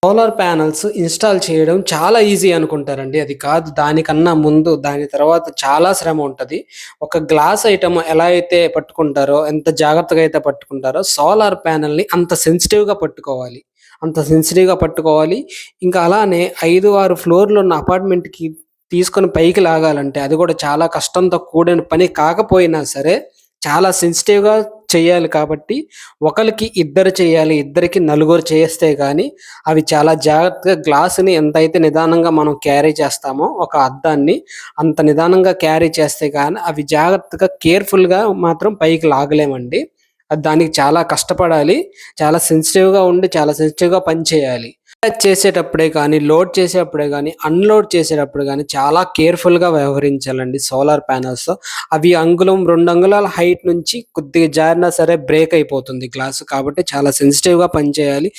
Solar panels install చేయడం చాలా easy అనుకుంటారండి. అది కాదు. దానికన్నా ముందు, దాని తర్వాత చాలా శ్రమ ఉంటది. ఒక గ్లాస్ ఐటెమ్ ఎలా అయితే పట్టుకుంటారో, ఎంత జాగ్రత్తగా అయితే పట్టుకుంటారో, సోలార్ ప్యానెల్‌ని అంత సెన్సిటివ్‌గా పట్టుకోవాలి. అంత సెన్సిటివ్‌గా పట్టుకోవాలి. ఇంకా అలానే 5, 6 ఫ్లోర్‌లున్న అపార్ట్‌మెంట్‌కి తీసుకొని పైకి లాగాలంటే, అది కూడా చాలా కష్టంతో కూడిన పని కాకపోయినా సరే, చాలా సెన్సిటివ్‌గా చెయ్యాలి కాబట్టి, ఒకళ్ళకి ఇద్దరు చేయాలి. ఇద్దరికి నలుగురు చేస్తే గాని, అవి చాలా జాగ్రత్తగా గ్లాస్‌ని ఎంతైతే నిదానంగా మనం క్యారీ చేస్తామో ఒక అద్దాన్ని, అంత నిదానంగా క్యారీ చేస్తే గాని అవి జాగ్రత్తగా కేర్‌ఫుల్‌గా మాత్రం పైకి లాగలేమండి. దానికి చాలా కష్టపడాలి. చాలా సెన్సిటివ్‌గా ఉండి, చాలా సెన్సిటివ్‌గా పని చేయాలి. అటాచ్ చేసేటప్పుడే కానీ, లోడ్ చేసేటప్పుడే గానీ, అన్‌లోడ్ చేసేటప్పుడు గానీ చాలా కేర్‌ఫుల్‌గా వ్యవహరించాలండి సోలార్ ప్యానెల్స్‌తో. అవి అంగుళం, 2 అంగుళాల హైట్ నుంచి కొద్దిగా జారినా సరే బ్రేక్ అయిపోతుంది గ్లాసు. కాబట్టి చాలా సెన్సిటివ్‌గా పనిచేయాలి.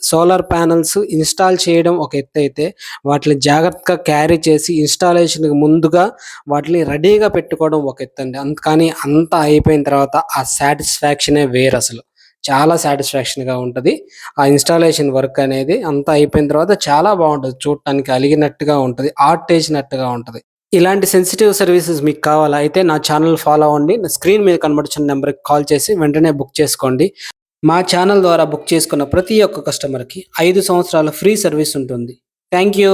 సోలార్ ప్యానెల్స్ ఇన్‌స్టాల్ చేయడం ఒక ఎత్తైతే, వాటిని జాగ్రత్తగా క్యారీ చేసి ఇన్‌స్టాలేషన్‌కి ముందుగా వాటిని రెడీగా పెట్టుకోవడం ఒక ఎత్తండి. కానీ అంతా అయిపోయిన తర్వాత ఆ సాటిస్ఫాక్షనే వేరసలు. చాలా సాటిస్ఫాక్షన్‌గా ఉంటది. ఆ ఇన్‌స్టాలేషన్ వర్క్ అనేది అంతా అయిపోయిన తర్వాత చాలా బావుంటది. చూడటానికి అలిగినట్టుగా ఉంటది. ఆర్టేసినట్టుగా ఉంటది. ఇలాంటి సెన్సిటివ్ సర్వీసెస్ మీకు కావాలా? అయితే నా ఛానెల్ ఫాలో అవ్వండి. నా స్క్రీన్ మీద కనబడుచున్న నంబర్‌కి కాల్ చేసి వెంటనే బుక్ చేసుకోండి. మా ఛానెల్ ద్వారా బుక్ చేసుకున్న ప్రతి ఒక్క కస్టమర్‌కి 5 సంవత్సరాల ఫ్రీ సర్వీస్ ఉంటుంది. Thank you.